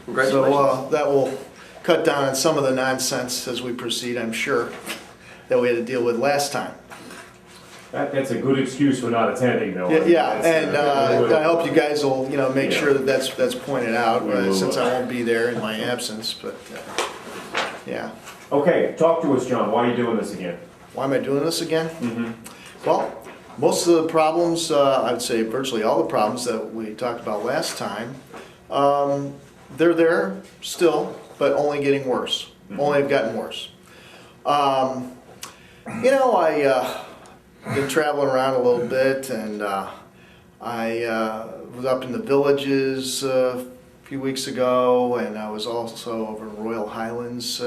Congratulations. So that will cut down on some of the nonsense as we proceed, I'm sure, that we had to deal with last time. That's a good excuse for not attending, though. Yeah, and I hope you guys will, make Yeah. sure that that's pointed out, We will, since I won't be there in my absence, but, yeah. Okay, talk to us, John. Why are you doing this again? Why am I doing this again? Mm-hmm. Well, most of the problems, I'd say virtually all the problems that we talked about last time, they're there still, but only getting worse. Only have gotten worse. I been traveling around a little bit, and I was up in the Villages a few weeks ago, and I was also over in Royal Highlands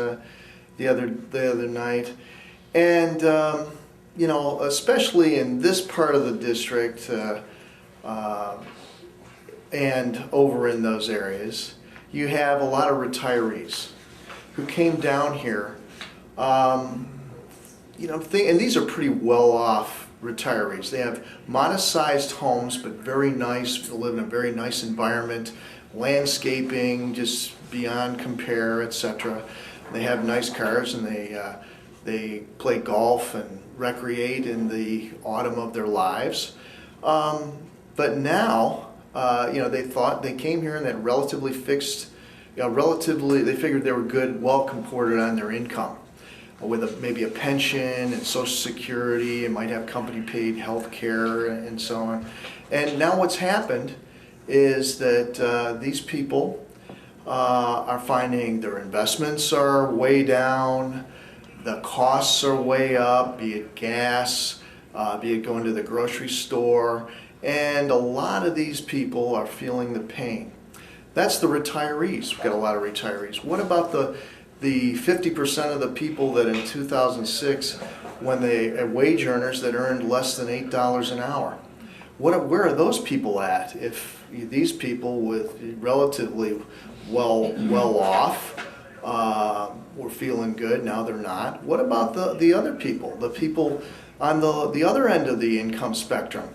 the other night. And especially in this part of the district and over in those areas, you have a lot of retirees who came down here. And these are pretty well-off retirees. They have modest-sized homes, but very nice, live in a very nice environment, landscaping just beyond compare, etc. They have nice cars, and they play golf and recreate in the autumn of their lives. But now, they came here and they had relatively fixed, they figured they were good, well comported on their income, with maybe a pension and Social Security, and might have company paid health care and so on. And now what's happened is that these people are finding their investments are way down, the costs are way up, be it gas, be it going to the grocery store, and a lot of these people are feeling the pain. That's the retirees. We've got a lot of retirees. What about the 50% of the people that in 2006, when they wage earners that earned less than $8 an hour? Where are those people at? If these people with relatively well off were feeling good, now they're not. What about the other people? The people on the other end of the income spectrum?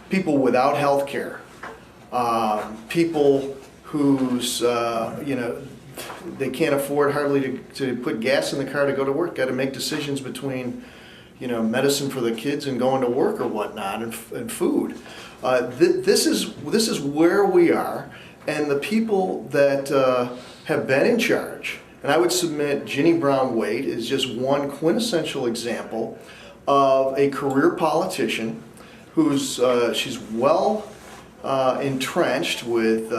People without health care. People whose they can't afford hardly to put gas in the car to go to work. Got to make decisions between, medicine for the kids and going to work or whatnot, and food. This is where we are, and the people that have been in charge. And I would submit Ginny Brown-Waite is just one quintessential example of a career politician who's she's well entrenched with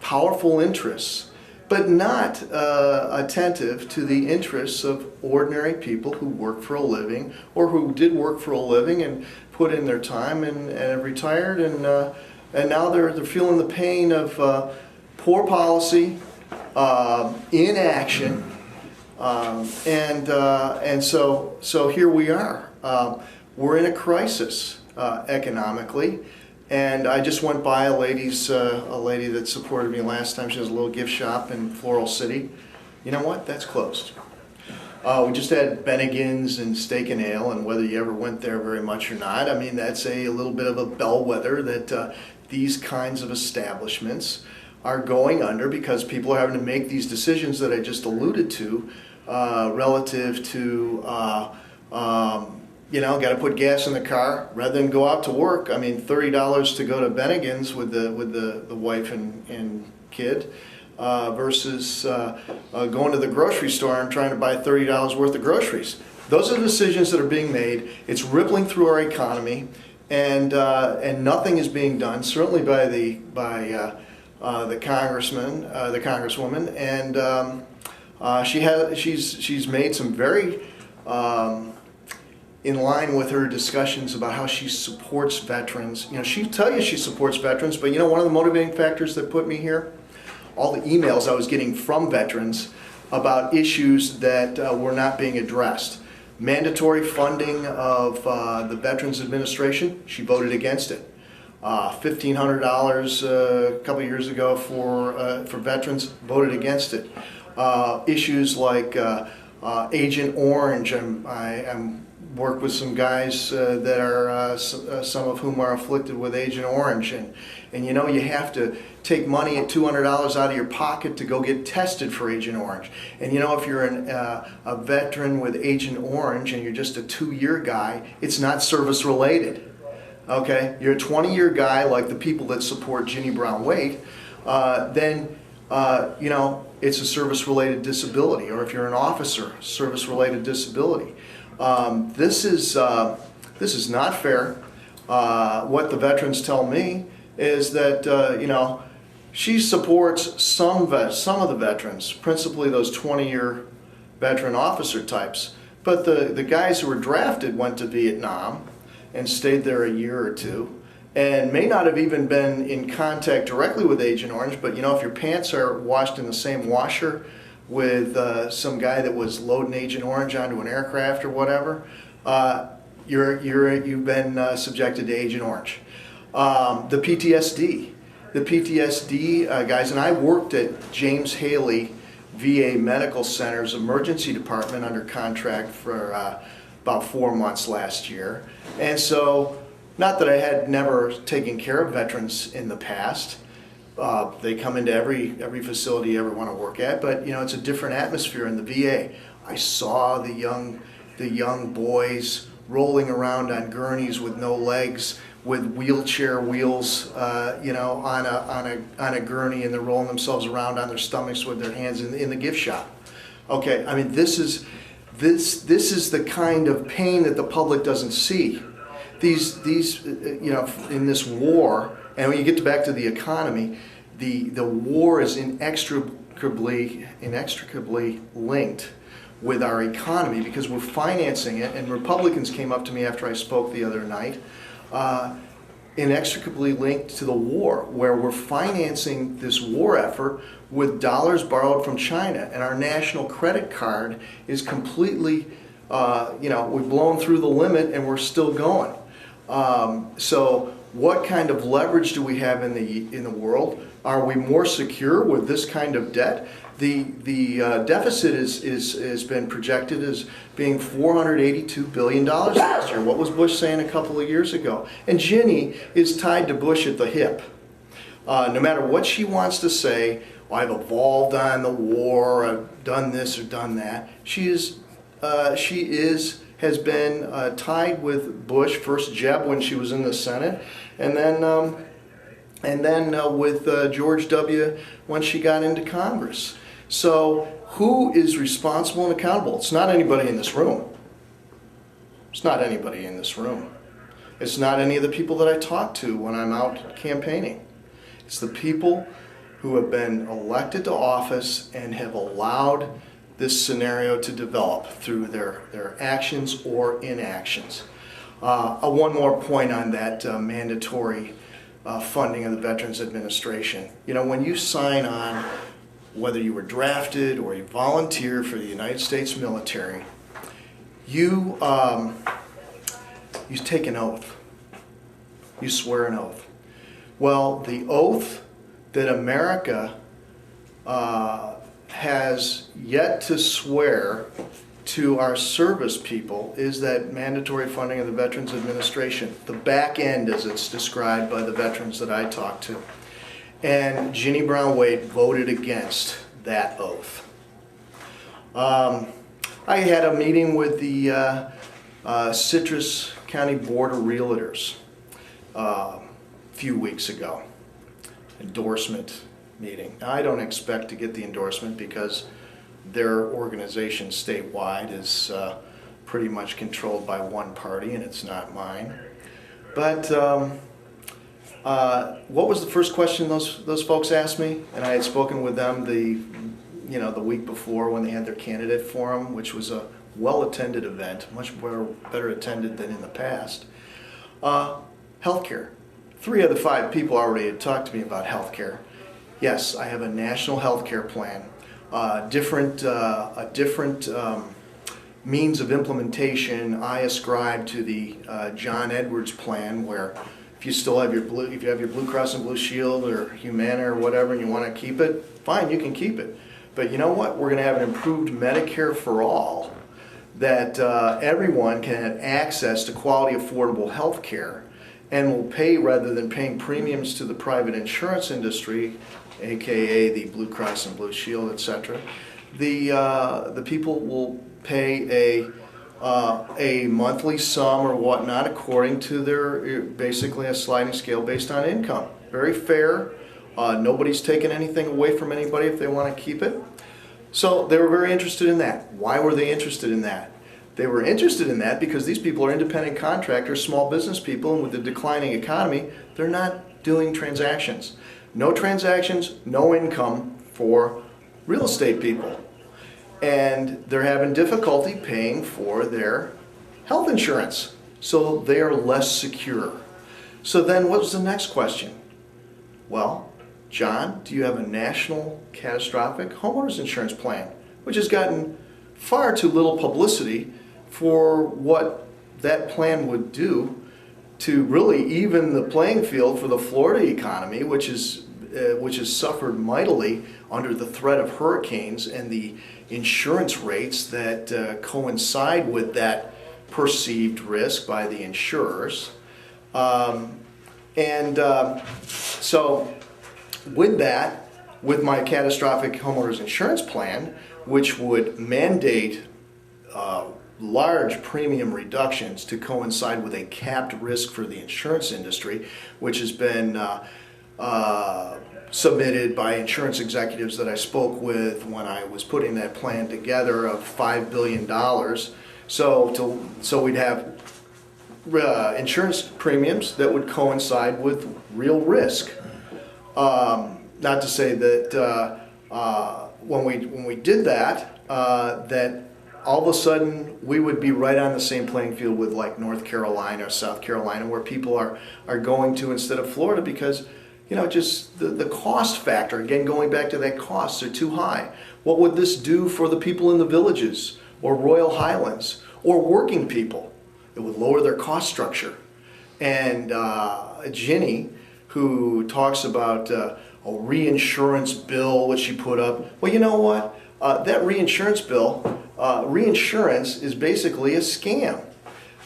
powerful interests, but not attentive to the interests of ordinary people who work for a living, or who did work for a living and put in their time and retired, and now they're feeling the pain of poor policy, inaction, and so here we are. We're in a crisis economically. And I just went by a lady that supported me last time. She has a little gift shop in Floral City. You know what? That's closed. We just had Bennigan's and Steak and Ale, and whether you ever went there very much or not, I mean, that's a little bit of a bellwether that these kinds of establishments are going under, because people are having to make these decisions that I just alluded to relative to got to put gas in the car rather than go out to work. I mean, $30 to go to Bennigan's with the wife and kid versus going to the grocery store and trying to buy $30 worth of groceries. Those are the decisions that are being made. It's rippling through our economy, and nothing is being done. Certainly by the congressman, the congresswoman, and she's made some very in line with her discussions about how she supports veterans. She'll tell you she supports veterans, but one of the motivating factors that put me here, all the emails I was getting from veterans about issues that were not being addressed. Mandatory funding of the Veterans Administration, she voted against it. $1,500 a couple years ago for veterans, voted against it. Issues like Agent Orange. I'm work with some guys that are some of whom are afflicted with Agent Orange, and you know, you have to take money at $200 out of your pocket to go get tested for Agent Orange. And you know, if you're a veteran with Agent Orange and you're just a 2-year guy, it's not service related. Okay, you're a 20-year guy like the people that support Ginny Brown-Waite, then you know, it's a service-related disability. Or if you're an officer, service-related disability. This is not fair. What the veterans tell me is that you know, she supports some of the veterans, principally those 20-year veteran officer types. But the guys who were drafted went to Vietnam and stayed there a year or two, and may not have even been in contact directly with Agent Orange. But you know, if your pants are washed in the same washer with some guy that was loading Agent Orange onto an aircraft or whatever, you've been subjected to Agent Orange. The PTSD guys, and I worked at James Haley VA Medical Center's emergency department under contract for about 4 months last year. And so, not that I had never taken care of veterans in the past. They come into every facility you ever want to work at, but you know, it's a different atmosphere in the VA. I saw the young boys rolling around on gurneys with no legs, with wheelchair wheels, you know, on a gurney, and they're rolling themselves around on their stomachs with their hands in the gift shop. Okay, I mean, this is the kind of pain that the public doesn't see. These you know, in this war, and when you get back to the economy, the war is inextricably linked with our economy, because we're financing it. And Republicans came up to me after I spoke the other night, inextricably linked to the war, where we're financing this war effort with dollars borrowed from China, and our national credit card is completely, you know, we've blown through the limit and we're still going. So what kind of leverage do we have in the world? Are we more secure with this kind of debt? The deficit has been projected as being $482 billion last year. What was Bush saying a couple of years ago? And Ginny is tied to Bush at the hip. No matter what she wants to say, well, I've evolved on the war, I've done this or done that. She has been tied with Bush, first Jeb when she was in the Senate, and then with George W. when she got into Congress. So who is responsible and accountable? It's not anybody in this room. It's not anybody in this room. It's not any of the people that I talk to when I'm out campaigning. It's the people who have been elected to office and have allowed this scenario to develop through their actions or inactions. One more point on that mandatory funding of the Veterans Administration. You know, when you sign on, whether you were drafted or you volunteer for the United States military, you take an oath. You swear an oath. Well, the oath that America has yet to swear to our service people is that mandatory funding of the Veterans Administration, the back end as it's described by the veterans that I talked to. And Ginny Brown-Waite voted against that oath. I had a meeting with the Citrus County Board of Realtors a few weeks ago. Endorsement meeting. Now, I don't expect to get the endorsement because their organization statewide is pretty much controlled by one party, and it's not mine. But what was the first question those folks asked me? And I had spoken with them the week before when they had their candidate forum, which was a well-attended event, much better attended than in the past. Healthcare. 3 of the 5 people already had talked to me about healthcare. Yes, I have a national healthcare plan. A different means of implementation I ascribe to the John Edwards plan, where if you still have if you have your Blue Cross and Blue Shield or Humana or whatever and you want to keep it, fine, you can keep it. but you know what? We're going to have an improved Medicare for all, that everyone can have access to quality, affordable health care, and will pay, rather than paying premiums to the private insurance industry, aka the Blue Cross and Blue Shield, etc. The people will pay a monthly sum or whatnot according to their, basically a sliding scale based on income. Very fair. Nobody's taking anything away from anybody if they want to keep it. So they were very interested in that. Why were they interested in that? They were interested in that because these people are independent contractors, small business people, and with the declining economy, they're not doing transactions. No transactions, no income for real estate people. And they're having difficulty paying for their health insurance. So they are less secure. So then what was the next question? Well, John, do you have a national catastrophic homeowners insurance plan? Which has gotten far too little publicity for what that plan would do to really even the playing field for the Florida economy, which has suffered mightily under the threat of hurricanes and the insurance rates that coincide with that perceived risk by the insurers. So with that, with my catastrophic homeowners insurance plan, which would mandate large premium reductions to coincide with a capped risk for the insurance industry, which has been submitted by insurance executives that I spoke with when I was putting that plan together, of $5 billion. So we'd have insurance premiums that would coincide with real risk. Not to say that when we did that, that all of a sudden we would be right on the same playing field with like North Carolina or South Carolina, where people are going to instead of Florida because, you know, just the cost factor, again, going back to that, costs are too high. What would this do for the people in the villages or Royal Highlands or working people? It would lower their cost structure. And Ginny, who talks about a reinsurance bill which she put up, well, you know what? That reinsurance bill, reinsurance is basically a scam.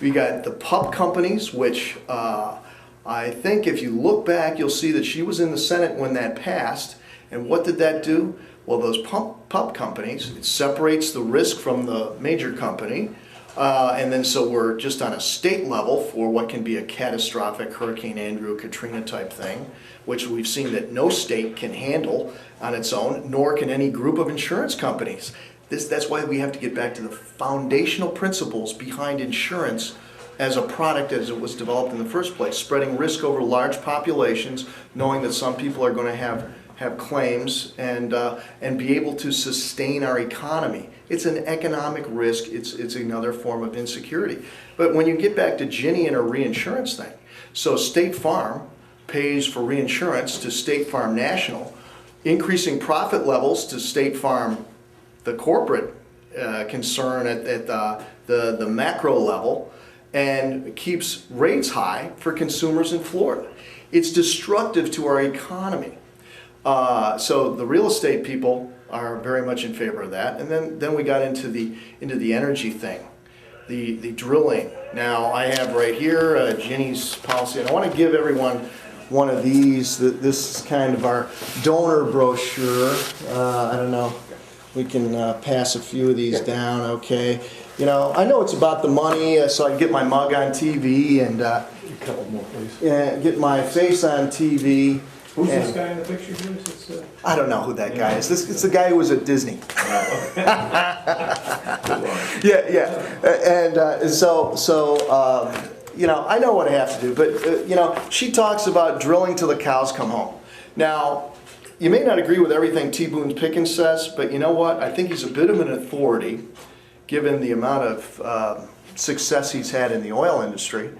We got the pup companies, which I think if you look back, you'll see that she was in the Senate when that passed. And what did that do? Well, those pup companies, it separates the risk from the major company. And then so we're just on a state level for what can be a catastrophic Hurricane Andrew, Katrina type thing, which we've seen that no state can handle on its own, nor can any group of insurance companies. That's why we have to get back to the foundational principles behind insurance as a product as it was developed in the first place, spreading risk over large populations, knowing that some people are going to have claims and be able to sustain our economy. It's an economic risk. It's another form of insecurity. But when you get back to Ginny and her reinsurance thing, so State Farm pays for reinsurance to State Farm National, increasing profit levels to State Farm, the corporate concern at the macro level, and keeps rates high for consumers in Florida. It's destructive to our economy. So the real estate people are very much in favor of that. And then we got into the energy thing, the drilling. Now I have right here Ginny's policy, and I want to give everyone one of these. This is kind of our donor brochure. I don't know, we can pass a few of these down, okay. You know, I know it's about the money, so I can get my mug on TV and A couple more, please. get my face on TV. Who's this guy in the picture here? Is this, I don't know who that guy is. It's the guy who was at Disney. And so you know, I know what I have to do, but you know, she talks about drilling till the cows come home. Now, you may not agree with everything T. Boone Pickens says, but you know what? I think he's a bit of an authority, given the amount of success he's had in the oil industry,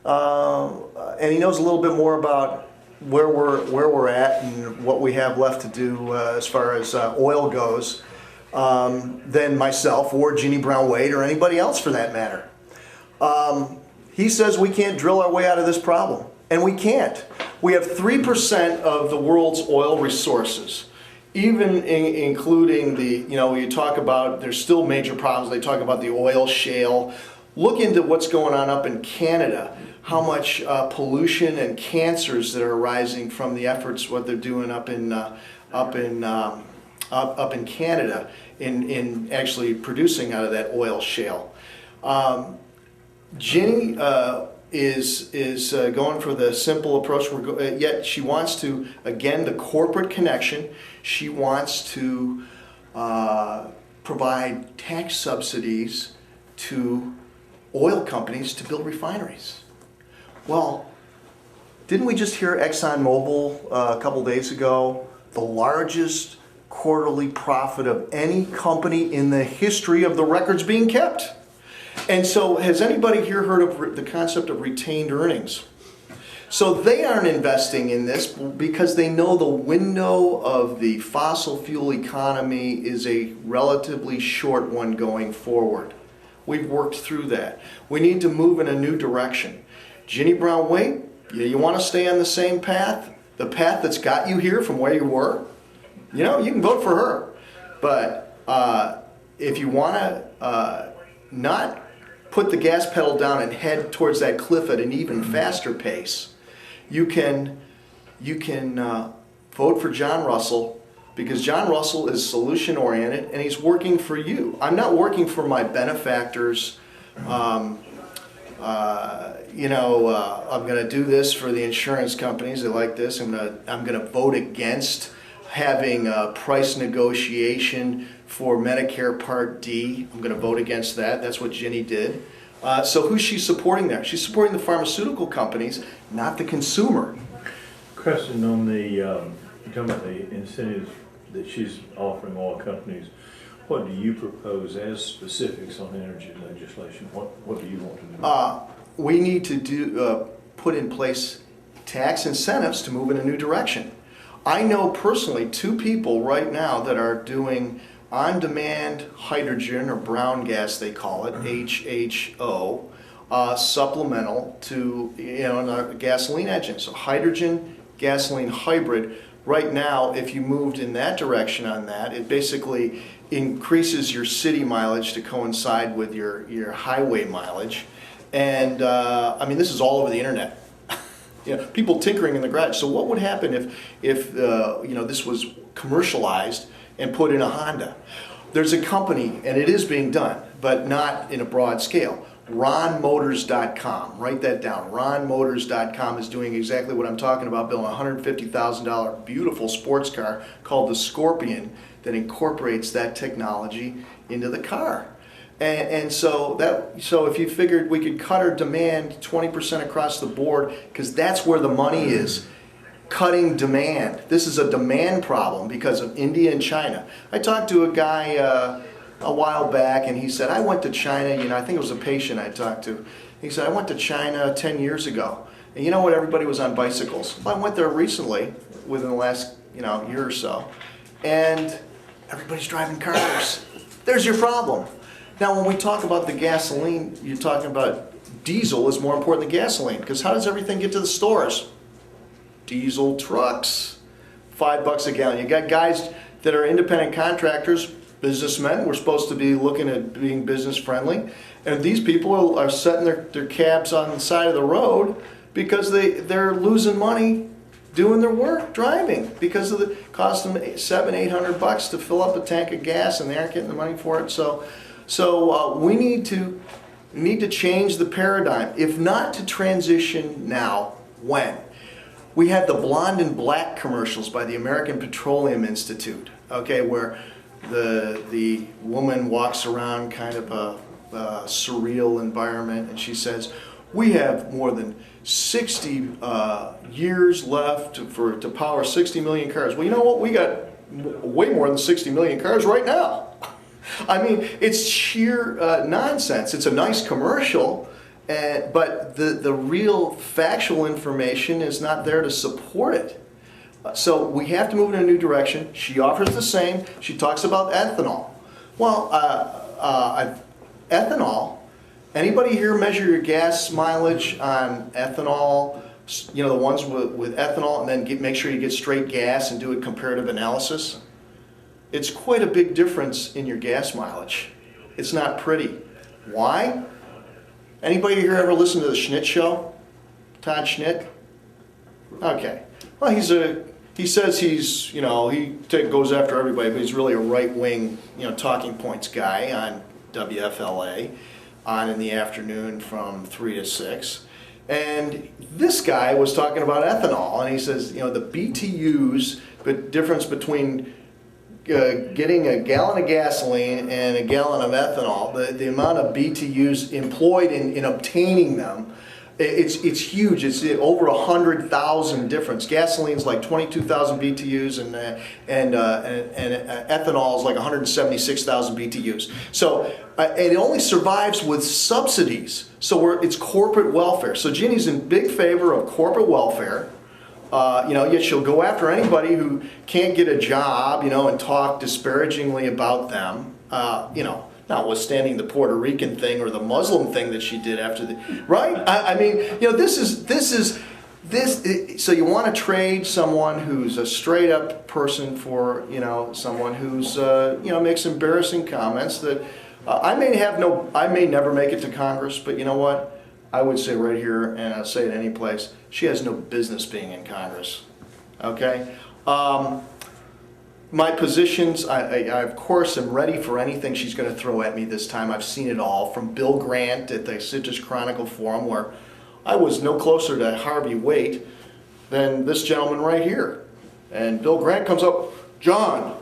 and he knows a little bit more about where we're at and what we have left to do as far as oil goes than myself or Ginny Brown-Waite or anybody else for that matter. He says we can't drill our way out of this problem, and we can't. We have 3% of the world's oil resources. even including the, you talk about, there's still major problems. They talk about the oil shale. Look into what's going on up in Canada, how much pollution and cancers that are arising from the efforts, what they're doing up in Canada in actually producing out of that oil shale. Ginny is going for the simple approach. Yet she wants to, again, the corporate connection. She wants to provide tax subsidies to oil companies to build refineries. Well, didn't we just hear ExxonMobil a couple days ago? The largest quarterly profit of any company in the history of the records being kept. And so has anybody here heard of the concept of retained earnings? So they aren't investing in this because they know the window of the fossil fuel economy is a relatively short one going forward. We've worked through that. We need to move in a new direction. Ginny Brown-Waite, you want to stay on the same path? The path that's got you here from where you were? You can vote for her. But if you want to not put the gas pedal down and head towards that cliff at an even faster pace, you can vote for John Russell, because John Russell is solution oriented and he's working for you. I'm not working for my benefactors. I'm going to do this for the insurance companies. They like this. I'm going to vote against having a price negotiation for Medicare Part D. I'm going to vote against that. That's what Ginny did. So who's she supporting there? She's supporting the pharmaceutical companies, not the consumer. Question on the, you're talking about the incentives that she's offering oil companies. What do you propose as specifics on energy legislation? What do you want to do? We need to put in place tax incentives to move in a new direction. I know personally 2 people right now that are doing on-demand hydrogen, or brown gas they call it, HHO, supplemental to a gasoline engine. So hydrogen, gasoline hybrid. Right now, if you moved in that direction on that, it basically increases your city mileage to coincide with your highway mileage. And this is all over the internet. People tinkering in the garage. So what would happen if this was commercialized and put in a Honda? There's a company, and it is being done, but not in a broad scale. ronmotors.com. Write that down. ronmotors.com is doing exactly what I'm talking about, building a $150,000 beautiful sports car called the Scorpion that incorporates that technology into the car. And so if you figured we could cut our demand 20% across the board, because that's where the money is, cutting demand. This is a demand problem because of India and China. I talked to a guy a while back, and he said, I went to China, I think it was a patient I talked to. He said, I went to China 10 years ago, and you know what, everybody was on bicycles. Well, I went there recently, within the last year or so, and everybody's driving cars. There's your problem. Now, when we talk about the gasoline, you're talking about diesel is more important than gasoline, because how does everything get to the stores? Diesel trucks, $5 a gallon. You got guys that are independent contractors, businessmen. We're supposed to be looking at being business friendly, and these people are setting their cabs on the side of the road because they're losing money doing their work, driving, because of the cost them $700-800 to fill up a tank of gas, and they aren't getting the money for it. So we need to change the paradigm. If not to transition now, when? We had the blonde and black commercials by the American Petroleum Institute, where the woman walks around kind of a surreal environment, and she says, we have more than 60 years left to power 60 million cars. Well, you know what? We got way more than 60 million cars right now. It's sheer nonsense. It's a nice commercial, but the real factual information is not there to support it. So we have to move in a new direction. She offers the same. She talks about ethanol. Well, ethanol, anybody here measure your gas mileage on ethanol? The ones with ethanol, and then make sure you get straight gas and do a comparative analysis? it's quite a big difference in your gas mileage. It's not pretty. Why? Anybody here ever listen to the Schnitt show? Todd Schnitt? Okay. Well, he says he's, he goes after everybody, but he's really a right-wing, talking points guy on WFLA, on in the afternoon from 3 to 6. And this guy was talking about ethanol, and he says, the BTUs, the difference between getting a gallon of gasoline and a gallon of ethanol, the amount of BTUs employed in obtaining them, it's huge. It's over 100,000 difference. Gasoline's like 22,000 BTUs, and ethanol is like 176,000 BTUs. So it only survives with subsidies. So it's corporate welfare. So Ginny's in big favor of corporate welfare. Yet she'll go after anybody who can't get a job, and talk disparagingly about them, notwithstanding the Puerto Rican thing or the Muslim thing that she did after right? So you want to trade someone who's a straight up person for, someone who's, makes embarrassing comments that I may never make it to Congress, but you know what? I would say right here, and I'll say it any place, she has no business being in Congress, okay? My positions, I of course am ready for anything she's going to throw at me this time. I've seen it all, from Bill Grant at the Citrus Chronicle Forum, where I was no closer to Harvey Waite than this gentleman right here. And Bill Grant comes up, John,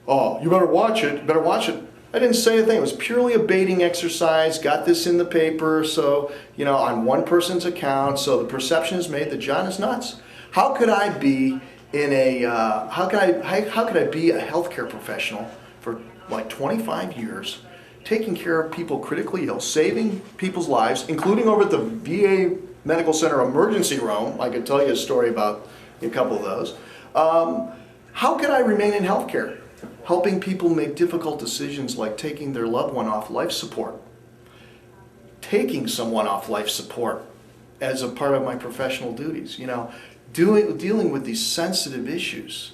you better watch it, I didn't say a thing. It was purely a baiting exercise. Got this in the paper, so on one person's account. So the perception is made that John is nuts. How could I be how could I be a healthcare professional for like 25 years, taking care of people critically ill, saving people's lives, including over at the VA Medical Center emergency room? I could tell you a story about a couple of those. How could I remain in healthcare? Helping people make difficult decisions like taking their loved one off life support. Taking someone off life support as a part of my professional duties, dealing with these sensitive issues.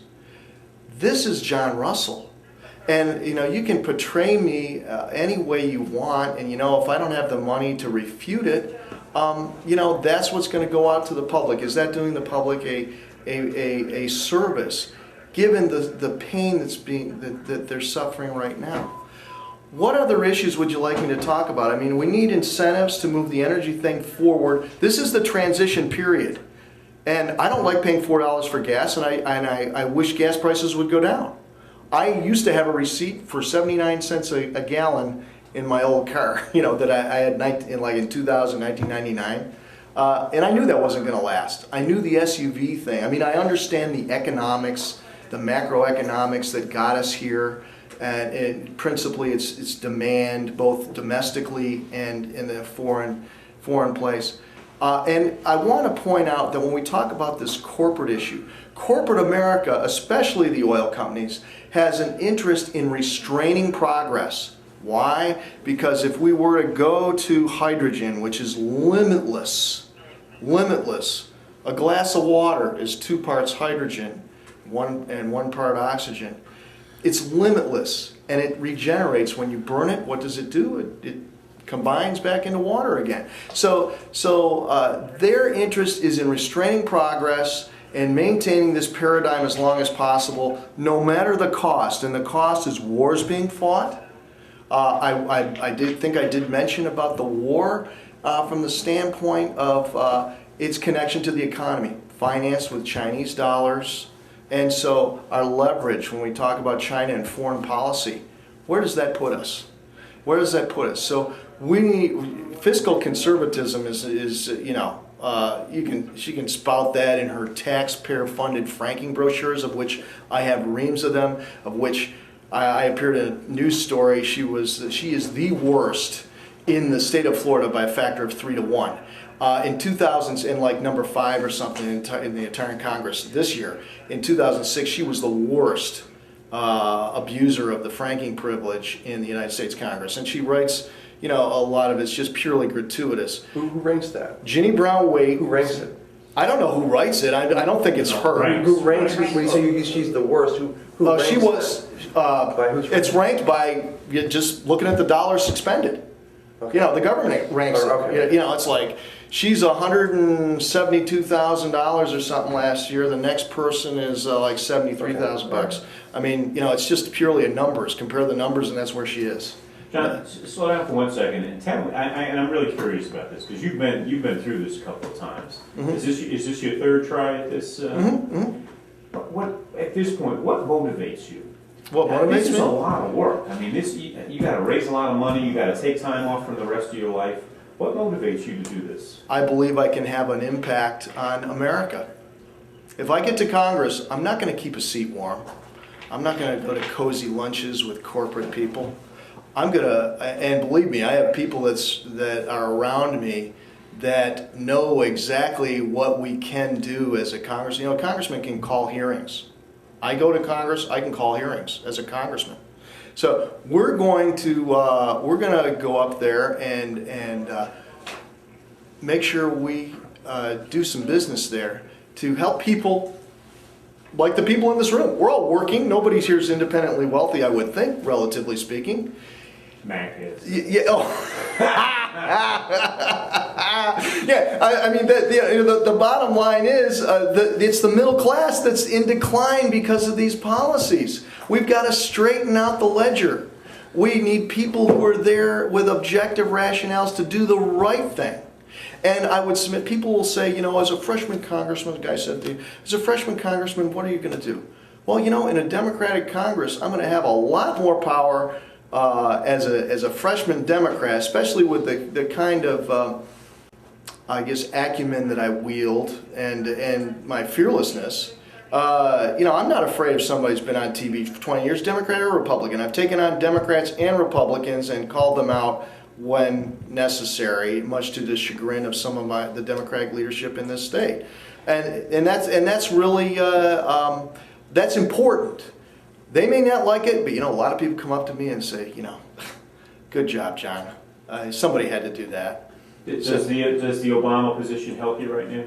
This is John Russell. And, you can portray me any way you want, and, if I don't have the money to refute it, that's what's going to go out to the public. Is that doing the public a service? Given the pain that they're suffering right now. What other issues would you like me to talk about? We need incentives to move the energy thing forward. This is the transition period. And I don't like paying $4 for gas, and I wish gas prices would go down. I used to have a receipt for 79 cents a gallon in my old car, that I had in 1999. And I knew that wasn't going to last. I knew the SUV thing. I understand the economics, the macroeconomics that got us here, and principally it's demand, both domestically and in the foreign place. And I want to point out that when we talk about this corporate issue, corporate America, especially the oil companies, has an interest in restraining progress. Why? Because if we were to go to hydrogen, which is limitless, a glass of water is 2 parts hydrogen, 1 part oxygen. It's limitless, and it regenerates. When you burn it, what does it do? It combines back into water again. So their interest is in restraining progress and maintaining this paradigm as long as possible, no matter the cost. And the cost is wars being fought. I did mention about the war from the standpoint of its connection to the economy, financed with Chinese dollars. And so our leverage, when we talk about China and foreign policy, where does that put us? So we need fiscal conservatism she can spout that in her taxpayer-funded franking brochures, of which I have reams of them, of which I appeared in a news story. She is the worst in the state of Florida by a factor of 3 to 1. In 2000, in like number 5 or something in the entire Congress this year, in 2006, she was the worst abuser of the franking privilege in the United States Congress. And she writes, a lot of it's just purely gratuitous. Who ranks that? Ginny Brown-Waite. Who ranks it? I don't know who writes it. I don't think it's her. Who ranks? When you say she's the worst, She was, By who's it's ranked by just looking at the dollars expended. Okay. The government ranks it. Okay. It's like, she's $172,000 or something last year. The next person is like $73,000. I mean, it's just purely a numbers. Compare the numbers, and that's where she is. John, slow down for 1 second and tell me. And I'm really curious about this because you've been through this a couple of times. Mm-hmm. Is this your third try at this? What at this point? What motivates you? What motivates This is me? a lot of work. I mean, you got to raise a lot of money. You got to take time off from the rest of your life. What motivates you to do this? I believe I can have an impact on America. If I get to Congress, I'm not going to keep a seat warm. I'm not going to go to cozy lunches with corporate people. I'm going to, and believe me, I have people that are around me that know exactly what we can do as a congressman. A congressman can call hearings. I go to Congress, I can call hearings as a congressman. So we're going to go up there and make sure we do some business there to help people like the people in this room. We're all working. Nobody here is independently wealthy, I would think, relatively speaking. Mac is. Yeah. Oh. Yeah. I mean, the bottom line is it's the middle class that's in decline because of these policies. We've got to straighten out the ledger. We need people who are there with objective rationales to do the right thing. And I would submit, people will say, as a freshman congressman, the guy said to me, as a freshman congressman, what are you going to do? Well, in a Democratic Congress, I'm going to have a lot more power as a freshman Democrat, especially with the kind of, acumen that I wield and my fearlessness. I'm not afraid if somebody's been on TV for 20 years, Democrat or Republican. I've taken on Democrats and Republicans and called them out when necessary, much to the chagrin of some of the Democratic leadership in this state. And that's really that's important. They may not like it, but a lot of people come up to me and say, good job, John. Somebody had to do that. Does the Obama position help you right now?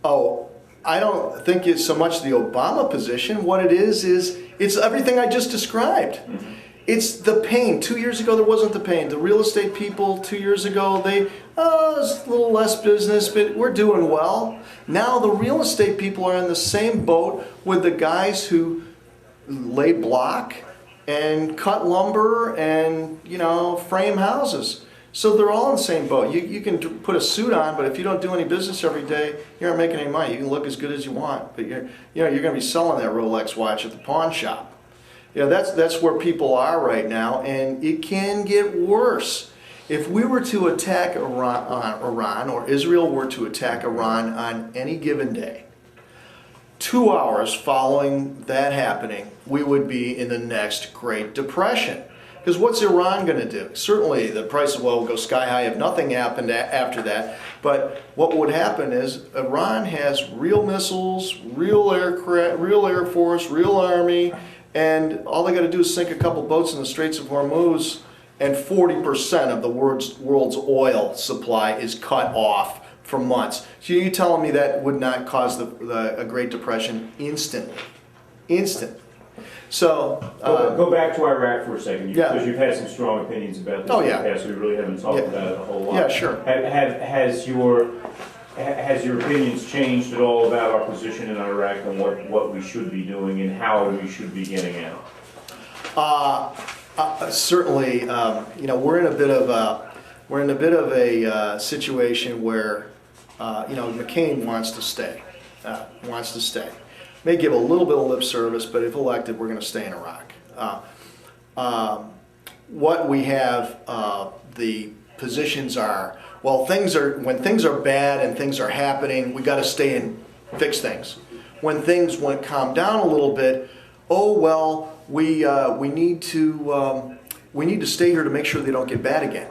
Oh, I don't think it's so much the Obama position. What it is it's everything I just described. Mm-hmm. It's the pain. 2 years ago, there wasn't the pain. The real estate people 2 years ago, it's a little less business, but we're doing well. Now the real estate people are in the same boat with the guys who lay block and cut lumber and, frame houses. So they're all in the same boat. You can put a suit on, but if you don't do any business every day, you aren't making any money. You can look as good as you want, but you're going to be selling that Rolex watch at the pawn shop. That's where people are right now, and it can get worse. If we were to attack Iran, or Israel were to attack Iran on any given day, 2 hours following that happening, we would be in the next Great Depression. Because what's Iran going to do? Certainly the price of oil will go sky high if nothing happened after that. But what would happen is Iran has real missiles, real aircraft, real air force, real army, and all they got to do is sink a couple boats in the Straits of Hormuz, and 40% of the world's oil supply is cut off for months. So you're telling me that would not cause a Great Depression instantly? Instantly. So go back to Iraq for a second, because yeah. you've had some strong opinions about this Oh, in yeah. the past. We really haven't talked about it a whole lot. Yeah, sure. Has your opinions changed at all about our position in Iraq and what we should be doing and how we should be getting out? Certainly, we're in a bit of a situation where McCain wants to stay. May give a little bit of lip service, but if elected, we're going to stay in Iraq. What we have, the positions are, when things are bad and things are happening, we got to stay and fix things. When things calm down a little bit, we need to stay here to make sure they don't get bad again.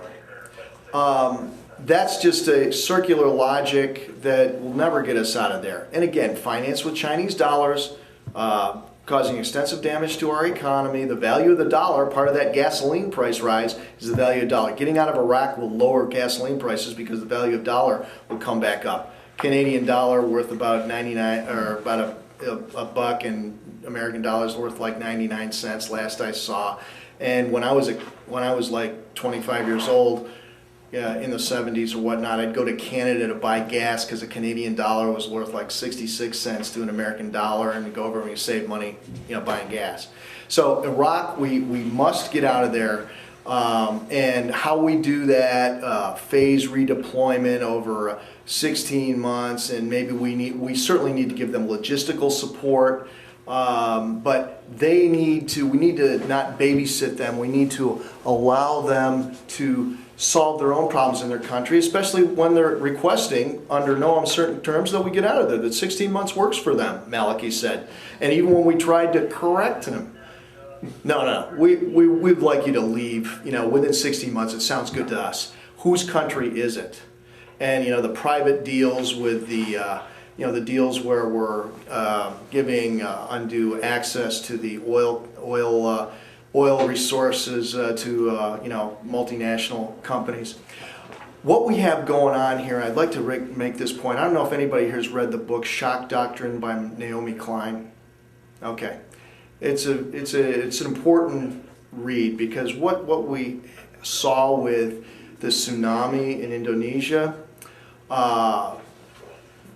That's just a circular logic that will never get us out of there. And again, financed with Chinese dollars, causing extensive damage to our economy. The value of the dollar, part of that gasoline price rise, is the value of the dollar. Getting out of Iraq will lower gasoline prices because the value of dollar will come back up. Canadian dollar worth about 99 or about a buck, and American dollars worth like 99 cents last I saw. And when I was like 25 years old, yeah, in the 70s or whatnot, I'd go to Canada to buy gas because a Canadian dollar was worth like 66 cents to an American dollar, and to go over and you save money, buying gas. So Iraq, we must get out of there. And how we do that, phase redeployment over 16 months, and maybe we certainly need to give them logistical support, but we need to not babysit them. We need to allow them to solve their own problems in their country, especially when they're requesting, under no uncertain terms, that we get out of there, that 16 months works for them, Maliki said. And even when we tried to correct him, no, we'd like you to leave, within 16 months. It sounds good to us. Whose country is it? And, the private deals with the deals where we're giving undue access to the oil resources to, multinational companies. What we have going on here, I'd like to make this point. I don't know if anybody here has read the book Shock Doctrine by Naomi Klein. Okay. It's an important read, because what we saw with the tsunami in Indonesia,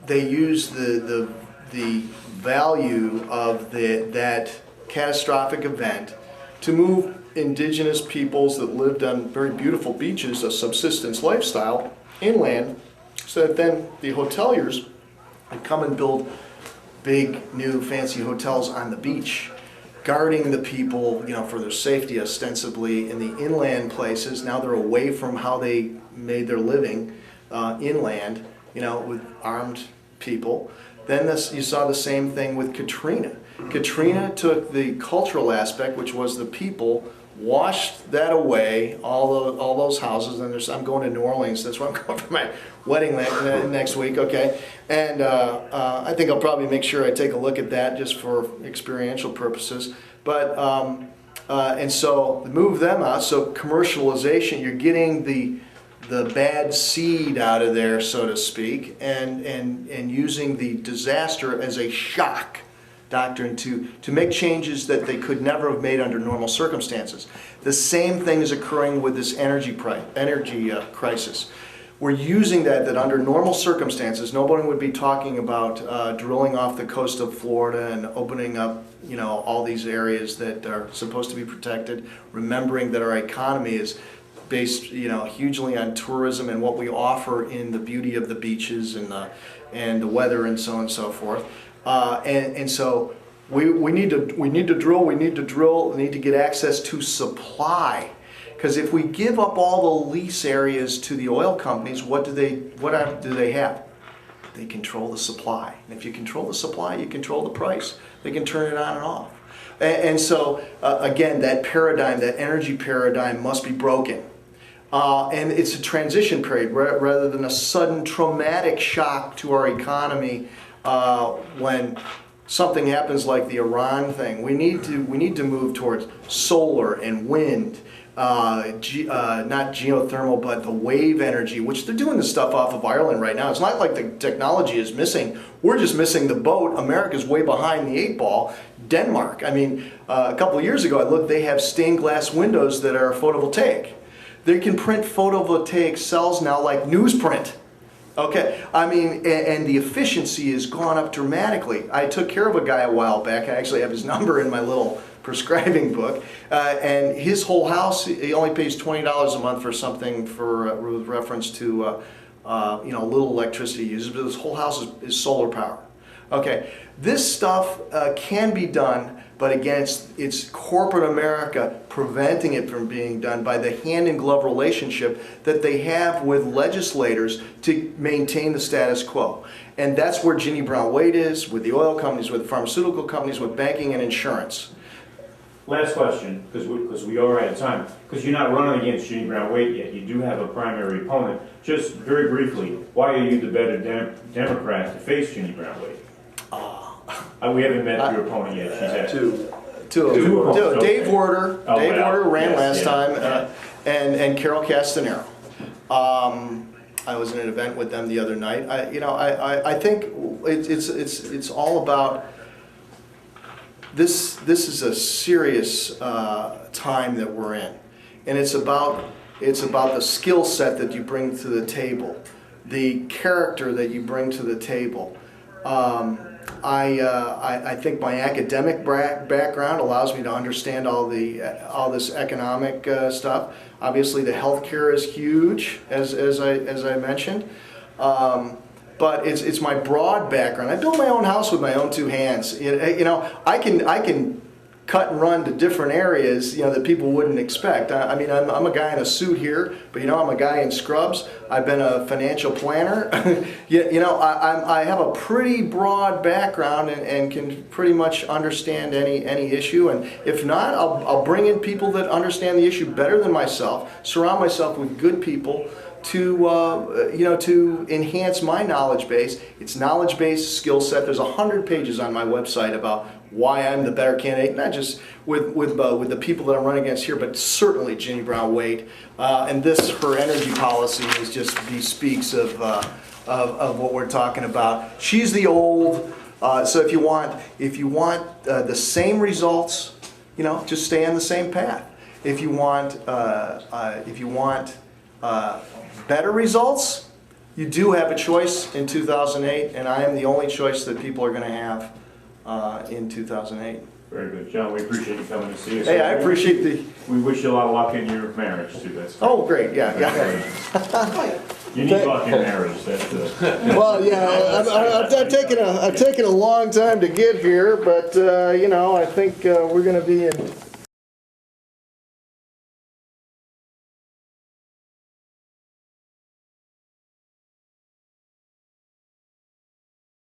they used the value of that catastrophic event to move indigenous peoples that lived on very beautiful beaches, a subsistence lifestyle, inland, so that then the hoteliers would come and build big, new, fancy hotels on the beach, guarding the people, for their safety, ostensibly in the inland places. Now they're away from how they made their living inland, with armed people. Then you saw the same thing with Katrina. Katrina took the cultural aspect, which was the people, washed that away, all those houses. And I'm going to New Orleans. That's where I'm going for my wedding next week. Okay, and I think I'll probably make sure I take a look at that just for experiential purposes. But and so move them out. So commercialization, you're getting the bad seed out of there, so to speak, and using the disaster as a shock doctrine to make changes that they could never have made under normal circumstances. The same thing is occurring with this energy crisis. We're using that under normal circumstances, nobody would be talking about drilling off the coast of Florida and opening up, all these areas that are supposed to be protected, remembering that our economy is based, hugely on tourism and what we offer in the beauty of the beaches and the weather and so on and so forth. And so we need to drill. We need to get access to supply, because if we give up all the lease areas to the oil companies, what do they have? They control the supply. And if you control the supply, you control the price. They can turn it on and off. And so again, that paradigm, that energy paradigm, must be broken. And it's a transition period rather than a sudden traumatic shock to our economy. When something happens like the Iran thing, we need to move towards solar and wind, not geothermal, but the wave energy, which they're doing this stuff off of Ireland right now. It's not like the technology is missing. We're just missing the boat. America's way behind the 8 ball. Denmark, a couple of years ago, I looked, they have stained glass windows that are photovoltaic. They can print photovoltaic cells now like newsprint. Okay, and the efficiency has gone up dramatically. I took care of a guy a while back. I actually have his number in my little prescribing book. And his whole house, he only pays $20 a month for something with reference to little electricity uses, but his whole house is solar power. Okay, this stuff can be done, but again, it's corporate America preventing it from being done by the hand-in-glove relationship that they have with legislators to maintain the status quo. And that's where Ginny Brown-Waite is, with the oil companies, with the pharmaceutical companies, with banking and insurance. Last question, because we are out of time. Because you're not running against Ginny Brown-Waite yet. You do have a primary opponent. Just very briefly, why are you the better Democrat to face Ginny Brown-Waite? We haven't met your opponent yet. She's at Two opponents. Dave Werder. Dave Werder ran last time, and Carol Castanero. I was in an event with them the other night. I think it's all about this is a serious time that we're in, and it's about the skill set that you bring to the table, the character that you bring to the table. I think my academic background allows me to understand all this economic stuff. Obviously, the healthcare is huge, as I mentioned. But it's my broad background. I built my own house with my own two hands. You know, I can cut and run to different areas, you know, that people wouldn't expect. I mean, I'm a guy in a suit here, but you know, I'm a guy in scrubs. I've been a financial planner. You know, I have a pretty broad background and can pretty much understand any issue. And if not, I'll bring in people that understand the issue better than myself. Surround myself with good people to you know, to enhance my knowledge base. It's knowledge base, skill set. There's 100 pages on my website about why I'm the better candidate, not just with the people that I'm running against here, but certainly Ginny Brown-Waite. And her energy policy is just bespeaks of what we're talking about. She's the old. So if you want the same results, you know, just stay on the same path. If you want better results, you do have a choice in 2008, and I am the only choice that people are going to have in 2008. Very good. John, we appreciate you coming to see us. Hey, I appreciate We wish you a lot of luck in your marriage, too. That's Oh, great, yeah. You need luck in marriage. That's Well, yeah, I've taken a long time to get here, but, you know, I think we're going to be in